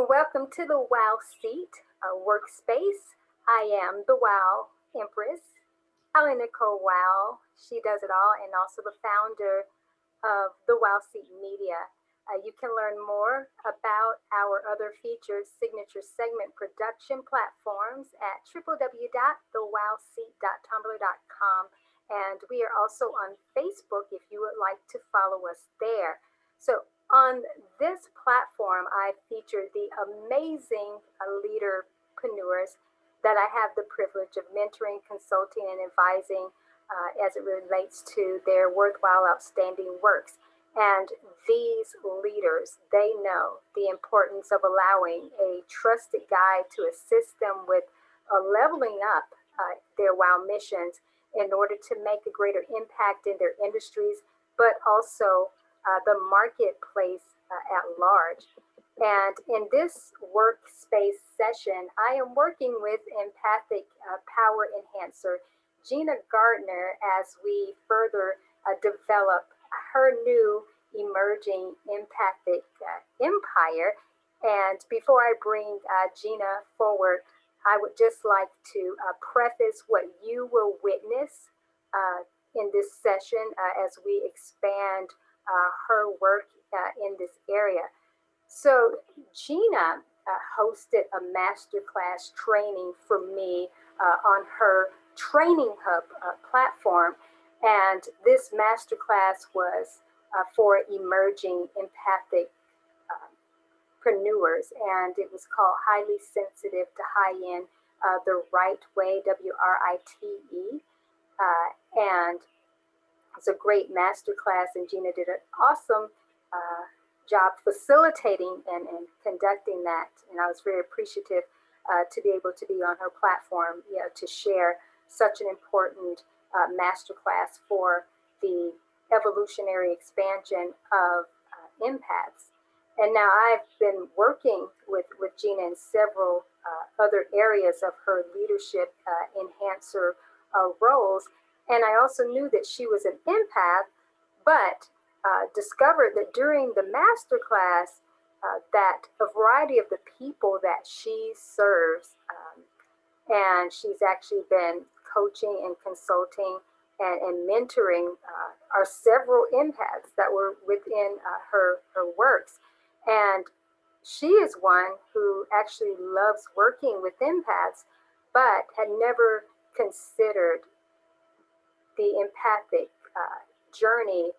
Welcome to the WOW seat, Workspace. I am the WOW Empress, AliNICOLE WOW. She does it all, and also the founder of the WOW seat media. You can learn more about our other featured signature segment production platforms at www.thewowseat.tumblr.com. And we are also on Facebook if you would like to follow us there. So on this platform, I feature the amazing leaderpreneurs that I have the privilege of mentoring, consulting, and advising as it relates to their worthwhile, outstanding works. And these leaders, they know the importance of allowing a trusted guide to assist them with leveling up their WOW missions in order to make a greater impact in their industries, but also the marketplace at large. And in this workspace session, I am working with Empathic Power Enhancer, Gina Gardiner, as we further develop her new emerging empathic empire. And before I bring Gina forward, I would just like to preface what you will witness in this session as we expand her work in this area. So Gina hosted a masterclass training for me on her Training Hub platform. And this masterclass was for emerging empathic preneurs, and it was called Highly Sensitive to High-End the Right Way, WRITE. And it's a great masterclass, and Gina did an awesome job facilitating and conducting that. And I was very appreciative to be able to be on her platform, to share such an important masterclass for the evolutionary expansion of empaths. And now I've been working with Gina in several other areas of her leadership enhancer roles. And I also knew that she was an empath, but discovered that during the masterclass that a variety of the people that she serves, and she's actually been coaching and consulting and mentoring are several empaths that were within her works. And she is one who actually loves working with empaths, but had never considered the empathic journey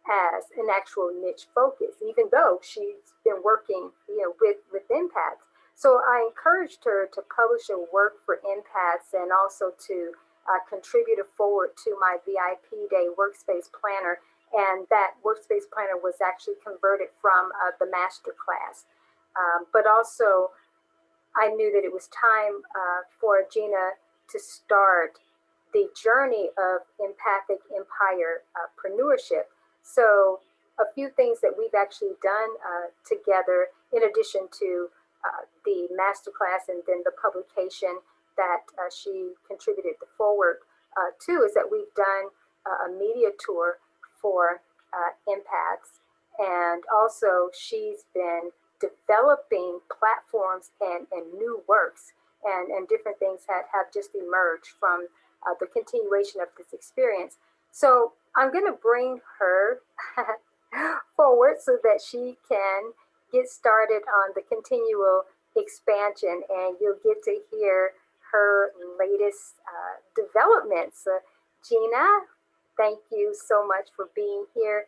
as an actual niche focus, even though she's been working with empaths. So I encouraged her to publish a work for empaths and also to contribute a forward to my VIP Day Workspace Planner. And that Workspace Planner was actually converted from the master class. But also, I knew that it was time for Gina to start the journey of empathic empire preneurship. So a few things that we've actually done together, in addition to the masterclass and then the publication that she contributed the forward to, is that we've done a media tour for empaths. And also she's been developing platforms and new works and different things that have just emerged from the continuation of this experience. So I'm going to bring her forward so that she can get started on the continual expansion, and you'll get to hear her latest developments. Gina, thank you so much for being here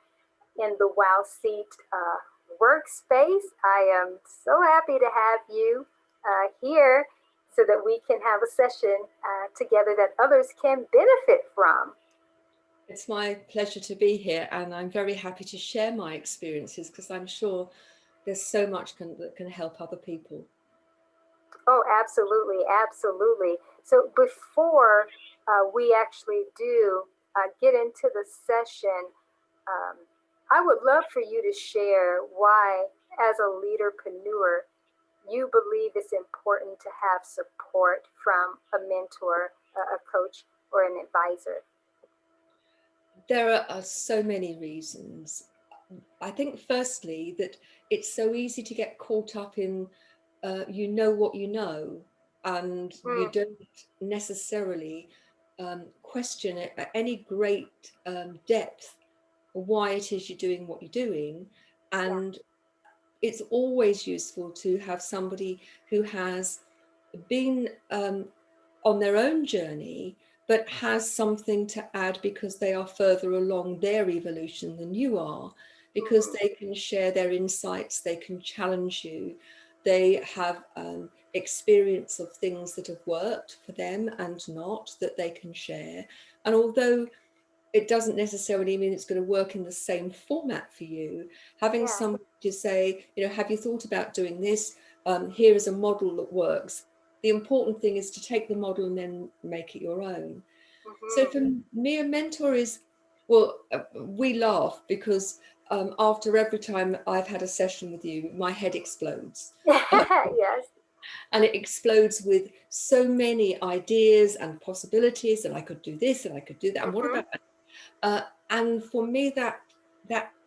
in the WOW seat workspace. I am so happy to have you here so that we can have a session together that others can benefit from. It's my pleasure to be here, and I'm very happy to share my experiences because I'm sure there's so much that can help other people. Oh, absolutely, absolutely. So before we actually do get into the session, I would love for you to share why, as a leaderpreneur, you believe it's important to have support from a mentor, a coach, or an advisor. There are so many reasons. I think firstly that it's so easy to get caught up in you know what you know, and you Mm, don't necessarily question it at any great depth why it is you're doing what you're doing. yeah, And it's always useful to have somebody who has been on their own journey, but has something to add because they are further along their evolution than you are, because mm, they can share their insights, they can challenge you, they have experience of things that have worked for them and not, that they can share. And although it doesn't necessarily mean it's going to work in the same format for you, having yeah, somebody to say, you know, have you thought about doing this? Here is a model that works. The important thing is to take the model and then make it your own. So mm-hmm. for me, a mentor is, well, we laugh because after every time I've had a session with you, my head explodes. Yes, And it explodes with so many ideas and possibilities, and I could do this and I could do that. And what mm-hmm. about and for me, that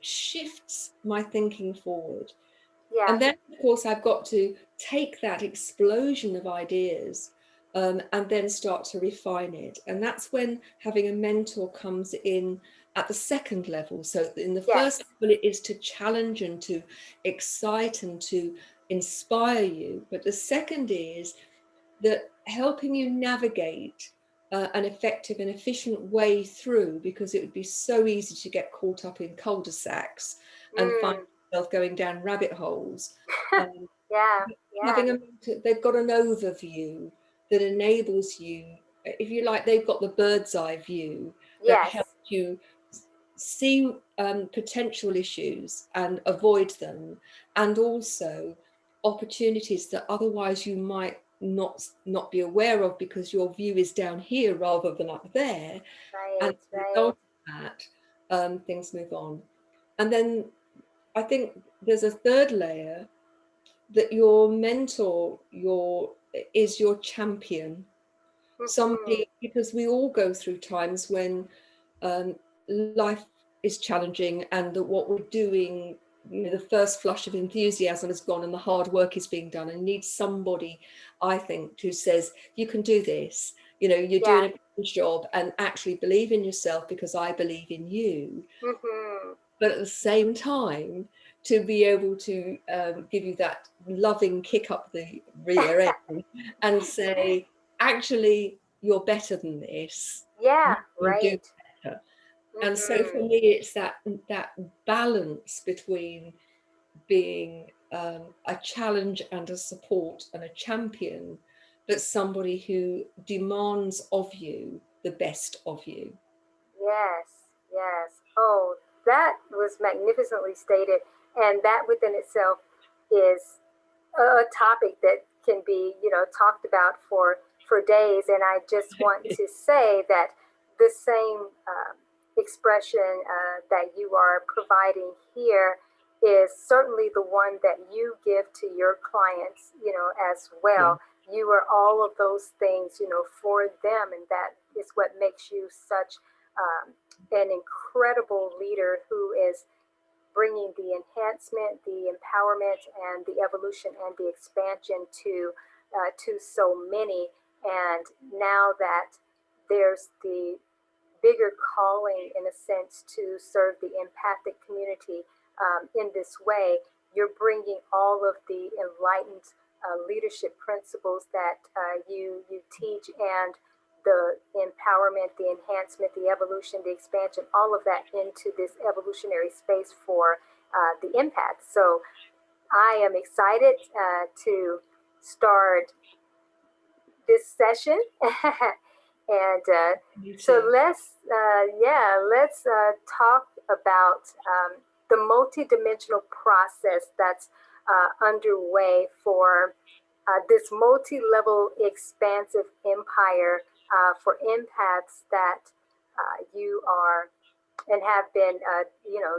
shifts my thinking forward. Yeah, And then, of course, I've got to take that explosion of ideas and then start to refine it. And that's when having a mentor comes in at the second level. So in the yes, first level, it is to challenge and to excite and to inspire you. But the second is that helping you navigate an effective and efficient way through, because it would be so easy to get caught up in cul-de-sacs and find mm. yourself going down rabbit holes. Um, Yeah, yeah, having they've got an overview that enables you, if you like, they've got the bird's eye view that yes, helps you see potential issues and avoid them, and also opportunities that otherwise you might not be aware of because your view is down here rather than up there. And right, as a right, result of that, things move on. And then I think there's a third layer, that your mentor is your champion, mm-hmm. somebody, because we all go through times when life is challenging and that what we're doing, you know, the first flush of enthusiasm has gone and the hard work is being done, and need somebody, I think, who says you can do this, you know, you're Yeah, doing a good job, and actually believe in yourself because I believe in you. mm-hmm. But at the same time, to be able to give you that loving kick up the rear end and say, actually, you're better than this. You Yeah, can do right, better. And so mm-hmm. for me, it's that balance between being a challenge and a support and a champion, but somebody who demands of you the best of you. Yes, yes. Oh, that was magnificently stated. And that within itself is a topic that can be, talked about for days. And I just want to say that the same expression that you are providing here is certainly the one that you give to your clients, as Yeah. well. You are all of those things, for them. And that is what makes you such an incredible leader who is bringing the enhancement, the empowerment, and the evolution and the expansion to so many. And now that there's the bigger calling, in a sense, to serve the empathic community in this way, you're bringing all of the enlightened leadership principles that you teach, and the empowerment, the enhancement, the evolution, the expansion, all of that into this evolutionary space for the empath. So I am excited to start this session. And Me so too. let's talk about the multidimensional process that's underway for this multi-level expansive empire for empaths that you are and have been,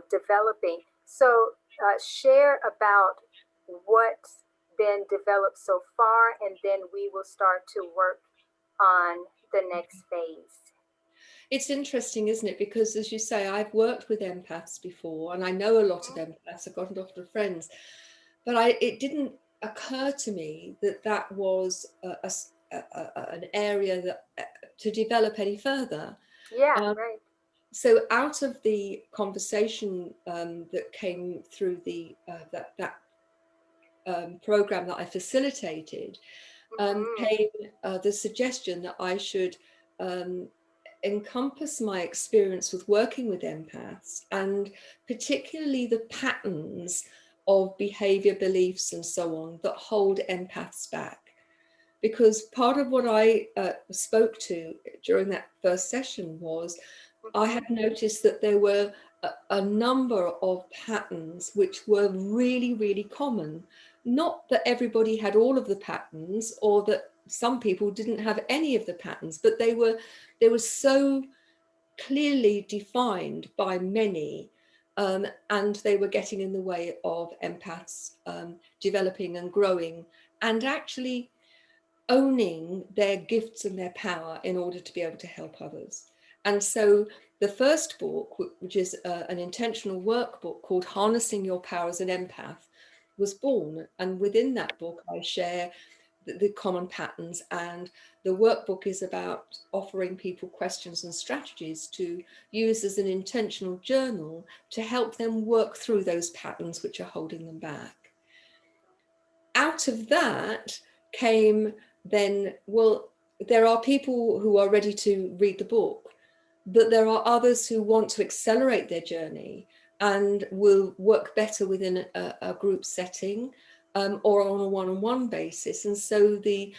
developing. So share about what's been developed so far, and then we will start to work on the next phase. It's interesting, isn't it? Because as you say, I've worked with empaths before and I know a lot of Mhm. empaths. I've got a lot of friends, but it didn't occur to me that that was an area that to develop any further. Yeah, Um, right. so out of the conversation that came through the that program that I facilitated, Mm-hmm. came the suggestion that I should encompass my experience with working with empaths, and particularly the patterns of behavior, beliefs, and so on that hold empaths back. Because part of what I spoke to during that first session was I Mm-hmm. had noticed that there were a number of patterns which were really, really common. Not that everybody had all of the patterns, or that some people didn't have any of the patterns, but they were so clearly defined by many, and they were getting in the way of empaths developing and growing, and actually owning their gifts and their power in order to be able to help others. And so the first book, which is an intentional workbook called Harnessing Your Power as an Empath, was born. And within that book, I share the common patterns, and the workbook is about offering people questions and strategies to use as an intentional journal to help them work through those patterns which are holding them back. Out of that came then, well, there are people who are ready to read the book, but there are others who want to accelerate their journey and will work better within a group setting, or on a one-on-one basis. And so the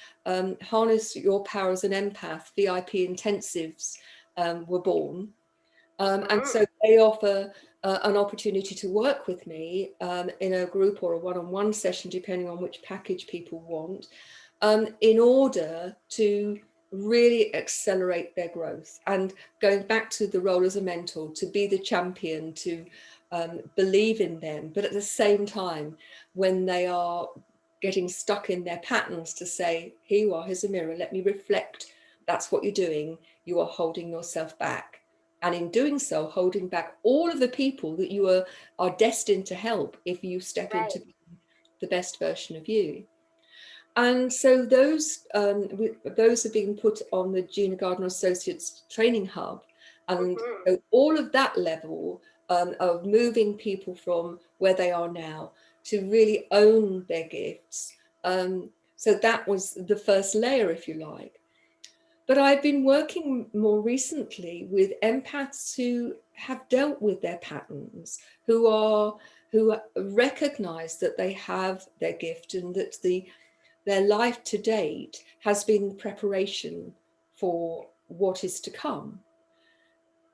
Harness Your Power as an Empath VIP intensives were born. And Mm-hmm. so they offer an opportunity to work with me in a group or a one-on-one session, depending on which package people want, in order to really accelerate their growth. And going back to the role as a mentor, to be the champion, to believe in them, but at the same time, when they are getting stuck in their patterns, to say, here you are, here's a mirror, let me reflect. That's what you're doing. You are holding yourself back. And in doing so, holding back all of the people that you are destined to help if you step Right. into the best version of you. And so those are being put on the Gina Gardiner Associates Training Hub. And Mm-hmm. so all of that level of moving people from where they are now to really own their gifts. So that was the first layer, if you like. But I've been working more recently with empaths who have dealt with their patterns, who recognize that they have their gift, and that their life to date has been preparation for what is to come.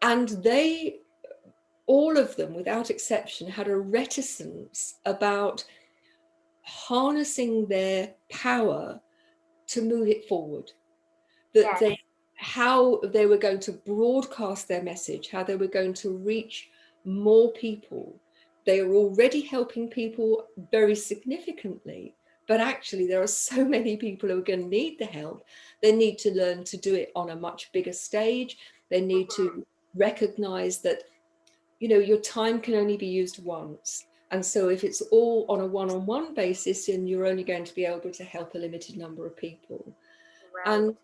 And they, all of them without exception, had a reticence about harnessing their power to move it forward. That Yes. how they were going to broadcast their message, how they were going to reach more people. They are already helping people very significantly, but actually there are so many people who are going to need the help. They need to learn to do it on a much bigger stage. They need Mm-hmm. to recognize that, you know, your time can only be used once. And so if it's all on a one-on-one basis, then you're only going to be able to help a limited number of people. Right. And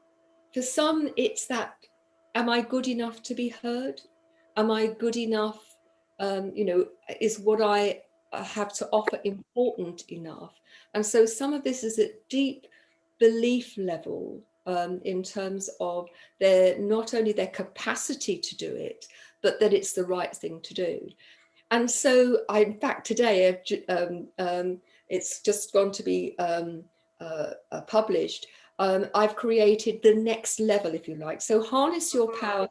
for some, it's that, am I good enough to be heard? Am I good enough? You know, is what I have to offer important enough? And so some of this is at deep belief level, in terms of their, not only their capacity to do it, but that it's the right thing to do. And so in fact, today, it's just gone to be published. I've created the next level, if you like. So Harness Your Mm-hmm. Power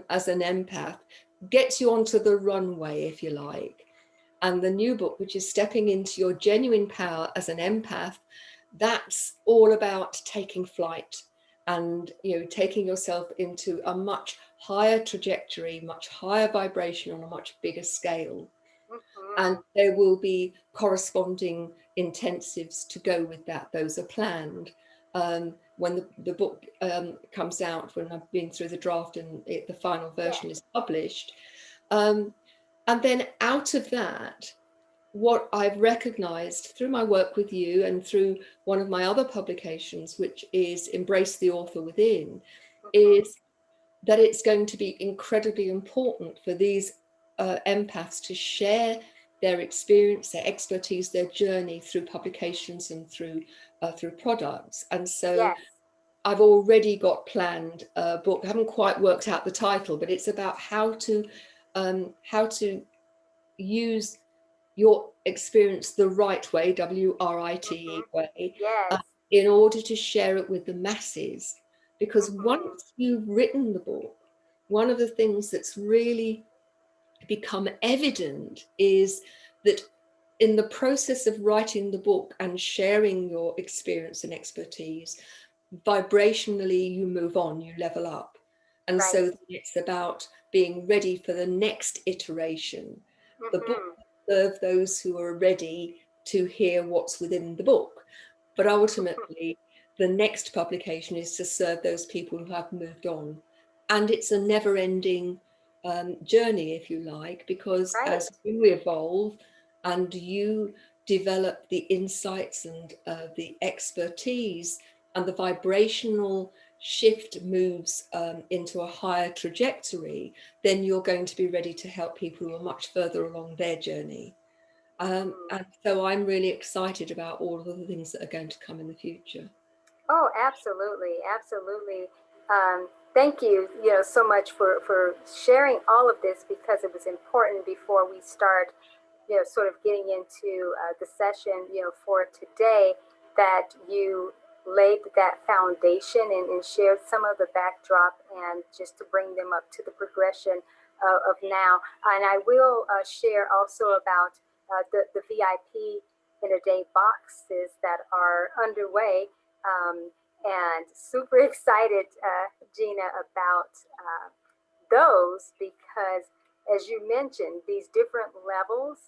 as an empath gets you onto the runway, if you like. And the new book, which is Stepping into Your Genuine Power as an Empath, that's all about taking flight and, you know, taking yourself into a much higher trajectory, much higher vibration on a much bigger scale. And Mm-hmm. there will be corresponding intensives to go with that. Those are planned. When the book comes out, when I've been through the draft and the final Yeah. version is published. And then out of that, what I've recognized through my work with you and through one of my other publications, which is Embrace the Author Within, is that it's going to be incredibly important for these empaths to share their experience, their expertise, their journey through publications and through products. And so Yes. I've already got planned a book. I haven't quite worked out the title, but it's about how to use your experience the right way, WRITE way, Yes. in order to share it with the masses. Because Mm-hmm. once you've written the book, one of the things that's really become evident is that in the process of writing the book and sharing your experience and expertise, vibrationally you move on, you level up. And Right. so it's about being ready for the next iteration. The book Mm-hmm. will serve those who are ready to hear what's within the book. But ultimately, the next publication is to serve those people who have moved on. And it's a never ending journey, if you like, because Right. as you evolve and you develop the insights and the expertise and the vibrational shift moves into a higher trajectory, then you're going to be ready to help people who are much further along their journey. Mm-hmm. And so I'm really excited about all of the things that are going to come in the future. Oh, absolutely, absolutely. Thank you, so much for sharing all of this, because it was important before we start, sort of getting into the session, for today, that you laid that foundation and shared some of the backdrop, and just to bring them up to the progression of now. And I will share also about the VIP in a day boxes that are underway, and super excited, Gina, about those, because, as you mentioned, these different levels,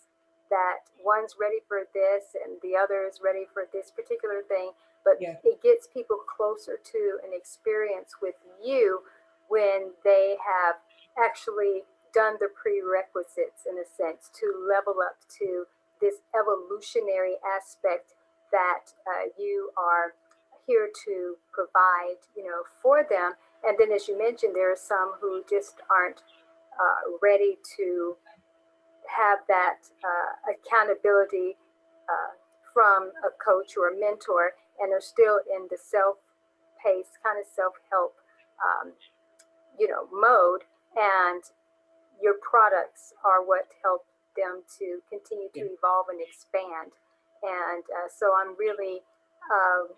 that one's ready for this and the other is ready for this particular thing, but Yeah, it gets people closer to an experience with you when they have actually done the prerequisites, in a sense, to level up to this evolutionary aspect that you are here to provide, for them. And then, as you mentioned, there are some who just aren't ready to have that accountability uh, from a coach or a mentor, and are still in the self-paced kind of self-help, um, mode. And your products are what help them to continue to yeah. evolve and expand. And so I'm really, um,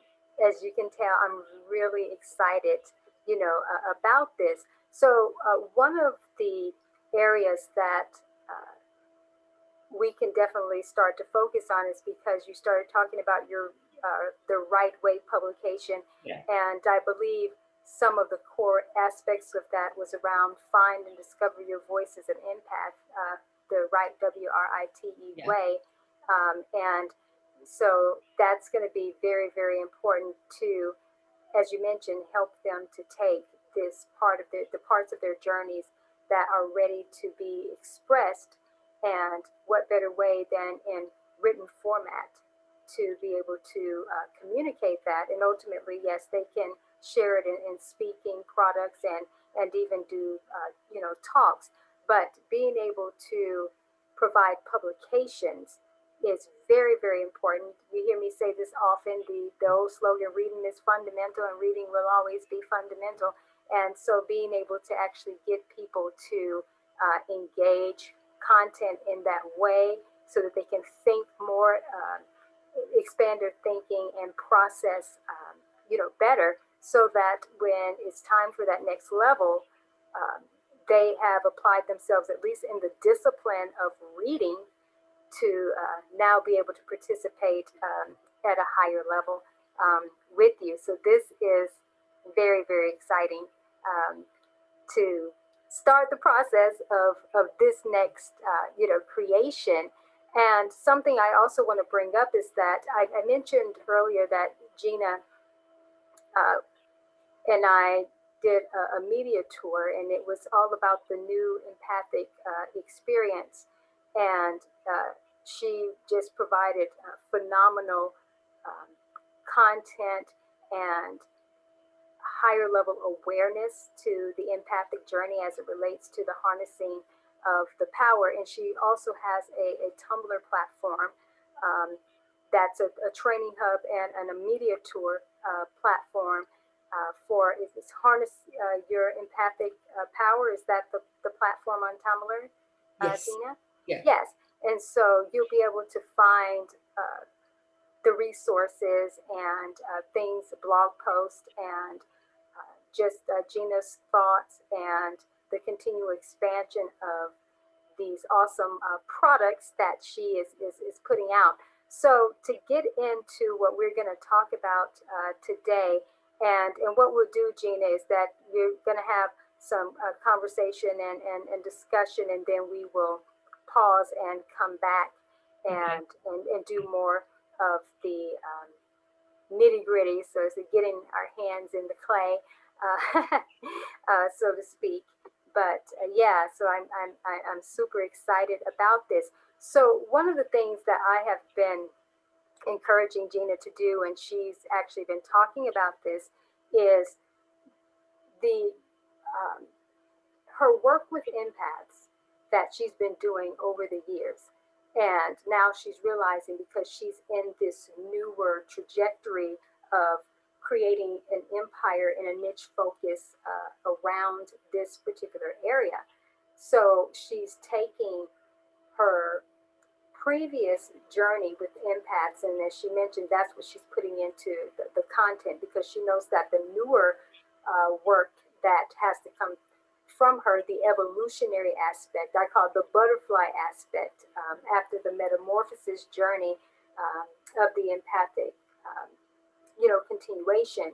as you can tell, I'm really excited, about this. So one of the areas that uh, we can definitely start to focus on is because you started talking about your the right way publication, Yeah. and I believe some of the core aspects of that was around find and discover your voice as an empath, the right WRITE Yeah. way, and so that's going to be very, very important to, as you mentioned, help them to take this part of the parts of their journeys that are ready to be expressed. And what better way than in written format to be able to communicate that? And ultimately, yes, they can share it in speaking products, and even do, talks. But being able to provide publications is very, very important. You hear me say this often, the old slogan, reading is fundamental and reading will always be fundamental. And so being able to actually get people to engage content in that way, so that they can think more, expand their thinking and process, better, so that when it's time for that next level, um, they have applied themselves, at least in the discipline of reading, to now be able to participate at a higher level with you. So this is very, very exciting, to start the process of this next, creation. And something I also want to bring up is that I mentioned earlier that Gina uh, and I did a media tour, and it was all about the new empathic experience. And she just provided phenomenal content and higher level awareness to the empathic journey as it relates to the harnessing of the power. And she also has a Tumblr platform that's a training hub and a media tour platform for it's Harness Your Empathic Power. Is that the platform on Tumblr, Yes. Gina? Yeah. Yes. And so you'll be able to find the resources and things, blog posts, and just Gina's thoughts and the continual expansion of these awesome products that she is putting out. So to get into what we're going to talk about today, and what we'll do, Gina, is that we're going to have some conversation and discussion, and then we will pause and come back and do more of the nitty gritty, so it's getting our hands in the clay, so to speak. But yeah, so I'm super excited about this. So one of the things that I have been encouraging Gina to do, and she's actually been talking about this, is the her work with empaths that she's been doing over the years. And now she's realizing, because she's in this newer trajectory of creating an empire in a niche focus around this particular area. So she's taking her previous journey with empaths, and as she mentioned, that's what she's putting into the content, because she knows that the newer work that has to come from her, the evolutionary aspect, I call it the butterfly aspect, after the metamorphosis journey of the empathic, continuation.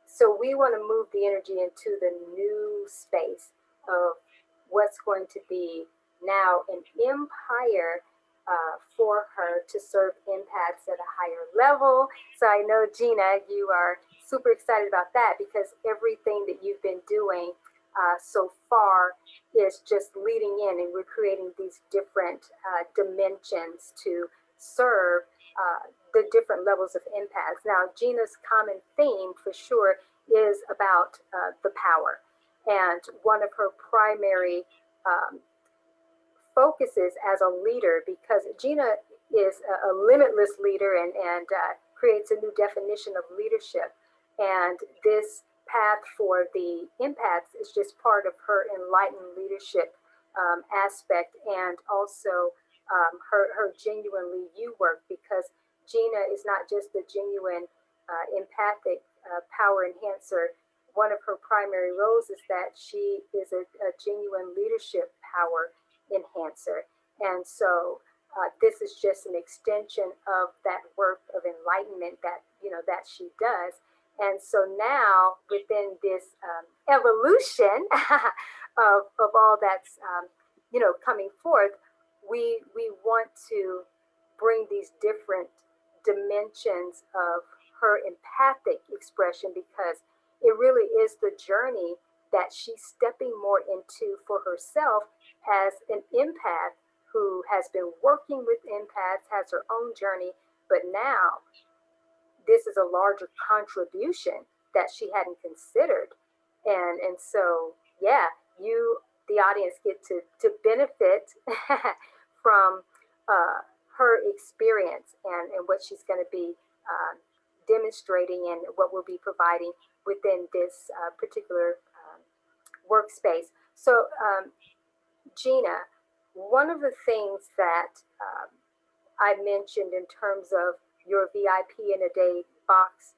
So we want to move the energy into the new space of what's going to be now an empire for her to serve empaths at a higher level. So I know, Gina, you are super excited about that, because everything that you've been doing so far is just leading in, and we're creating these different dimensions to serve the different levels of empaths. Now, Gina's common theme for sure is about the power, and one of her primary focuses as a leader, because Gina is a limitless leader and creates a new definition of leadership. And this path for the empaths is just part of her enlightened leadership aspect, and also her genuinely you work, because Gina is not just a genuine empathic power enhancer. One of her primary roles is that she is a genuine leadership power enhancer. And so this is just an extension of that work of enlightenment that that she does. And so now, within this evolution of all that's coming forth, we want to bring these different dimensions of her empathic expression, because it really is the journey that she's stepping more into for herself as an empath who has been working with empaths, has her own journey, but now this is a larger contribution that she hadn't considered. And so, yeah, you, the audience, get to benefit from her experience and what she's going to be demonstrating, and what we'll be providing within this particular workspace. So, Gina, one of the things that I mentioned in terms of your VIP in a Day box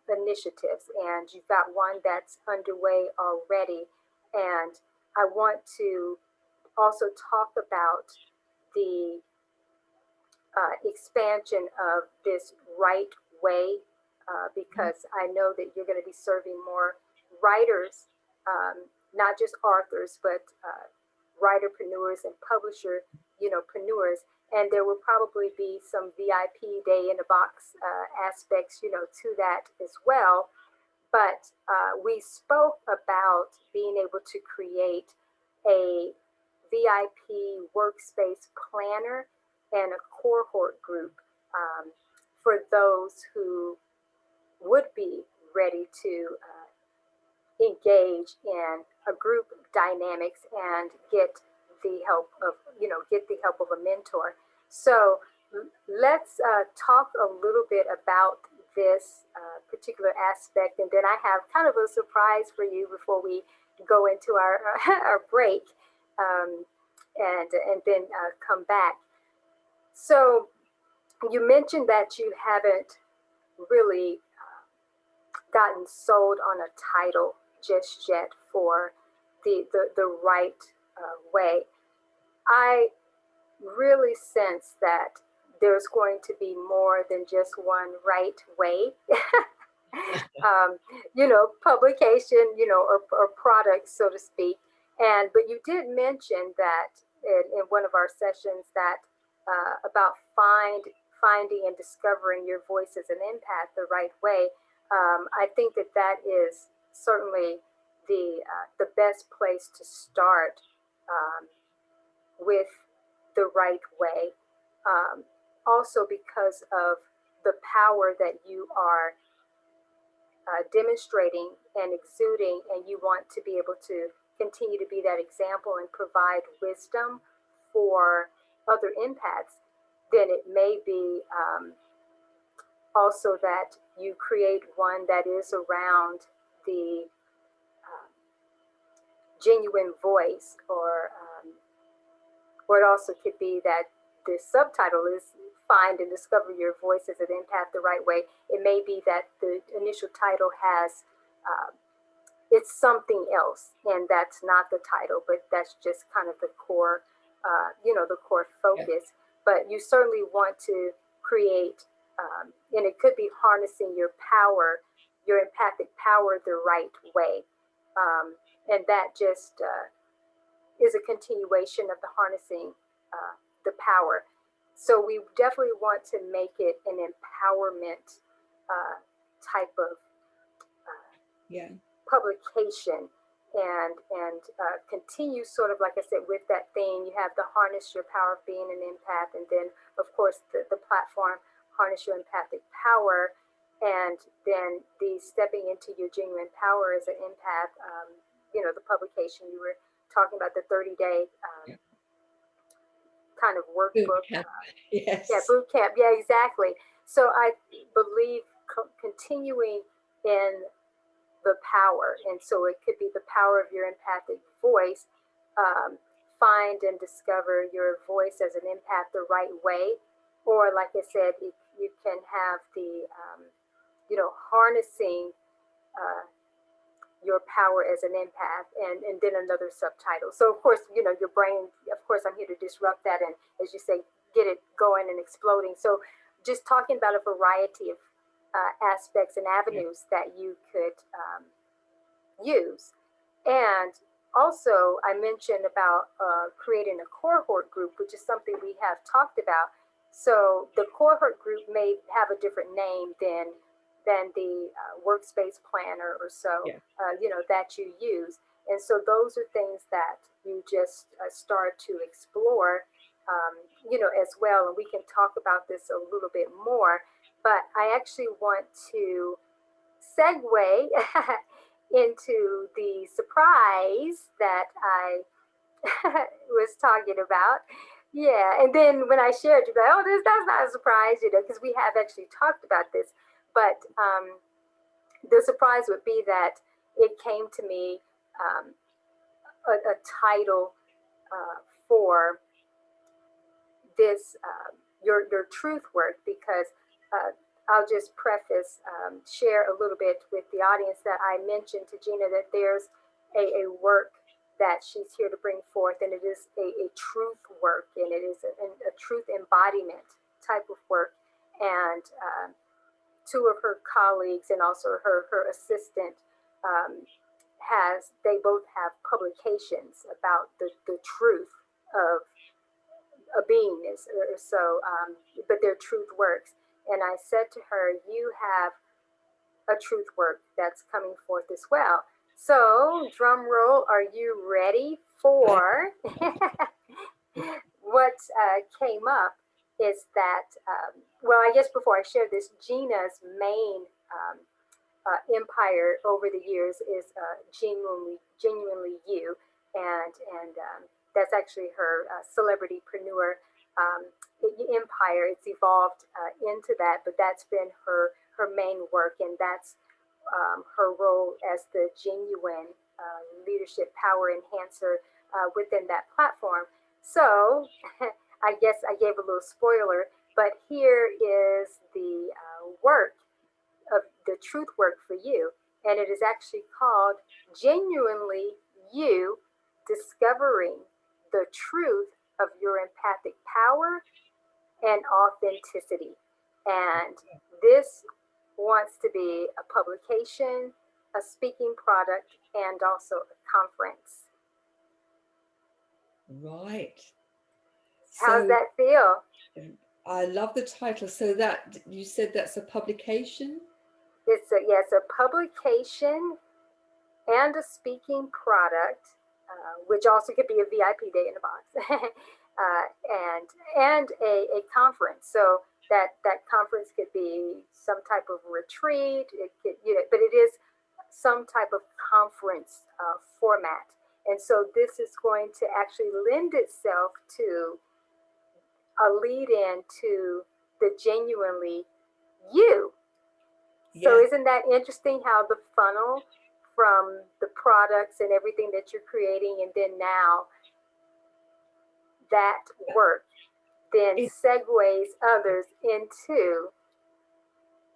initiatives, and you've got one that's underway already, and I want to also talk about the expansion of this right way, because I know that you're going to be serving more writers, not just authors, but writerpreneurs and preneurs. And there will probably be some VIP Day in a Box aspects, to that as well. But we spoke about being able to create a VIP workspace planner and a cohort group for those who would be ready to engage in a group dynamics and get the help of, a mentor. So let's talk a little bit about this particular aspect, and then I have kind of a surprise for you before we go into our our break, and then come back. So you mentioned that you haven't really gotten sold on a title just yet for the right way. I really sense that there's going to be more than just one right way. Publication, or product, so to speak. But you did mention that in one of our sessions that about finding and discovering your voice as an empath the right way. I think that is certainly the best place to start with the right way. Also because of the power that you are demonstrating and exuding, and you want to be able to continue to be that example and provide wisdom for other empaths, then it may be also that you create one that is around the genuine voice, or it also could be that the subtitle is Find and Discover Your Voice as an Empath the Right Way. It may be that the initial title has, it's something else, and that's not the title, but that's just kind of the core, the core focus. Yeah. But you certainly want to create, and it could be harnessing your power, your empathic power the right way. And that just is a continuation of the harnessing the power. So we definitely want to make it an empowerment type of publication, and continue sort of, like I said, with that theme. You have the Harness Your Power of Being an Empath, and then of course the platform Harness Your Empathic Power, and then the Stepping into Your Genuine Power as an Empath. The publication you were talking about, the 30-day kind of workbook. Yes. Yeah, boot camp. Yeah, exactly. So I believe continuing in the power, and so it could be the power of your empathic voice. Find and discover your voice as an empath the right way, or like I said, you can have the harnessing your power as an empath, and then another subtitle. So of course, your brain, of course, I'm here to disrupt that, and as you say, get it going and exploding. So just talking about a variety of aspects and avenues that you could use. And also I mentioned about creating a cohort group, which is something we have talked about. So the cohort group may have a different name than the Workspace planner or so, that you use. And so those are things that you just start to explore, as well. And we can talk about this a little bit more, but I actually want to segue into the surprise that I was talking about. Yeah, and then when I shared, you're like, oh, that's not a surprise, because we have actually talked about this. But the surprise would be that it came to me, a title for this, your truth work, because I'll just preface, share a little bit with the audience that I mentioned to Gina that there's a work that she's here to bring forth, and it is a truth work, and it is a truth embodiment type of work. And two of her colleagues and also her assistant they both have publications about the truth of a beingness, or so, but they're truth works. And I said to her, you have a truth work that's coming forth as well. So drum roll, are you ready for what came up? is that, well, I guess before I share this, Gina's main empire over the years is genuinely you, and that's actually her celebrity-preneur empire. It's evolved into that, but that's been her main work, and that's her role as the genuine leadership power enhancer within that platform. So I guess I gave a little spoiler, but here is the work of the truth work for you. And it is actually called Genuinely You Discovering the Truth of Your Empathic Power and Authenticity. And this wants to be a publication, a speaking product, and also a conference. Right. How's So that feel? I love the title. So that you said that's a publication? It's a, yes, a publication and a speaking product, which also could be a VIP day in a box, and a conference. So that conference could be some type of retreat. It could, but it is some type of conference format. And so this is going to actually lend itself to a lead in to the genuinely you. So Yeah. isn't that interesting how the funnel from the products and everything that you're creating, and then now that work then It, segues others into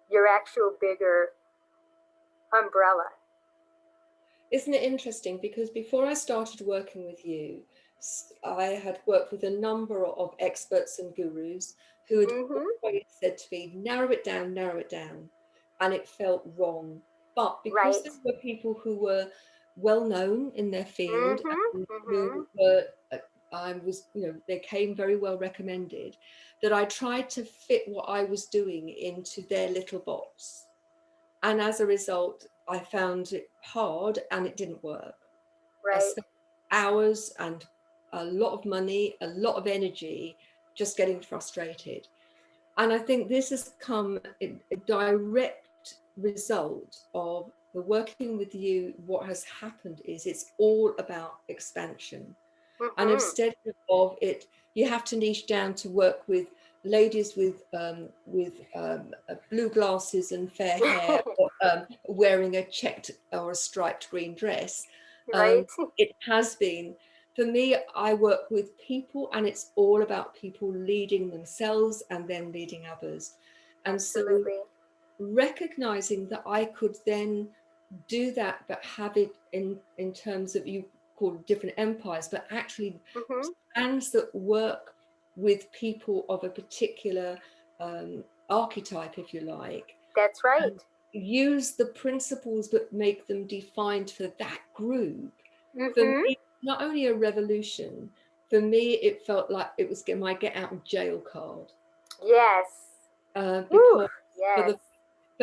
your actual bigger umbrella. isn't it interesting? Because before I started working with you, I had worked with a number of experts and gurus who had Mm-hmm. always said to me, narrow it down. And it felt wrong. But because Right. there were people who were well known in their field and Mm-hmm. Mm-hmm. who were, I was, they came very well recommended, that I tried to fit what I was doing into their little box. And as a result, I found it hard and it didn't work. I Right. spent hours and a lot of money, a lot of energy just getting frustrated. And I think this has come a direct result of the working with you. What has happened is it's all about expansion. And Mm-hmm. instead of it, you have to niche down to work with ladies with blue glasses and fair hair, or wearing a checked or a striped green dress. Right. It has been, for me, I work with people, and it's all about people leading themselves and then leading others. And so Absolutely. recognizing that I could then do that, but have it in terms of, you call different empires, but actually Mm-hmm. brands that work with people of a particular archetype, if you like, That's right. and use the principles but make them defined for that group. For Mm-hmm. me, not only a revolution, for me, it felt like it was my get out of jail card. Yes. Woo. Because for Yes. the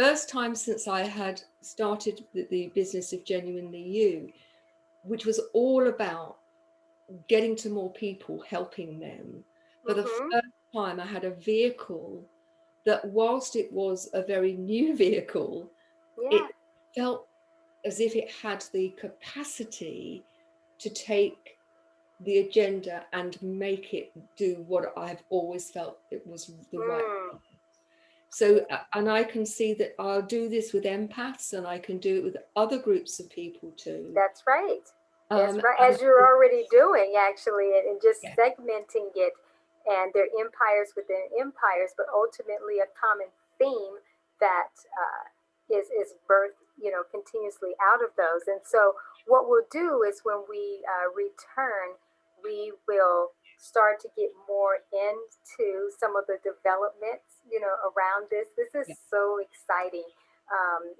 first time since I had started the business of Genuinely You, which was all about getting to more people, helping them, for the Mm-hmm. first time I had a vehicle that, whilst it was a very new vehicle, Yeah. it felt as if it had the capacity to take the agenda and make it do what I've always felt it was the right. Mm. So, and I can see that I'll do this with empaths, and I can do it with other groups of people too. That's right. That's right. And As you're already doing, actually, and just yeah, segmenting it, and they're empires within empires, but ultimately a common theme that is birthed, continuously out of those. And so, what we'll do is when we return, we will start to get more into some of the developments, around this. This is yeah, so exciting.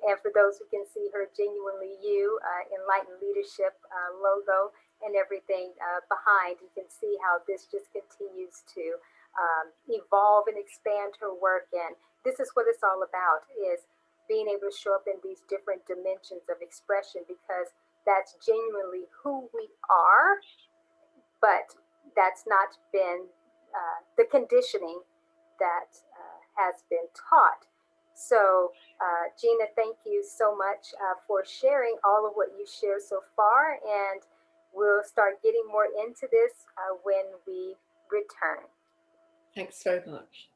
And for those who can see her Genuinely You Enlightened Leadership logo and everything behind, you can see how this just continues to evolve and expand her work. And this is what it's all about, is being able to show up in these different dimensions of expression, because that's genuinely who we are, but that's not been the conditioning that has been taught. So, Gina, thank you so much for sharing all of what you shared so far, and we'll start getting more into this when we return. Thanks very much.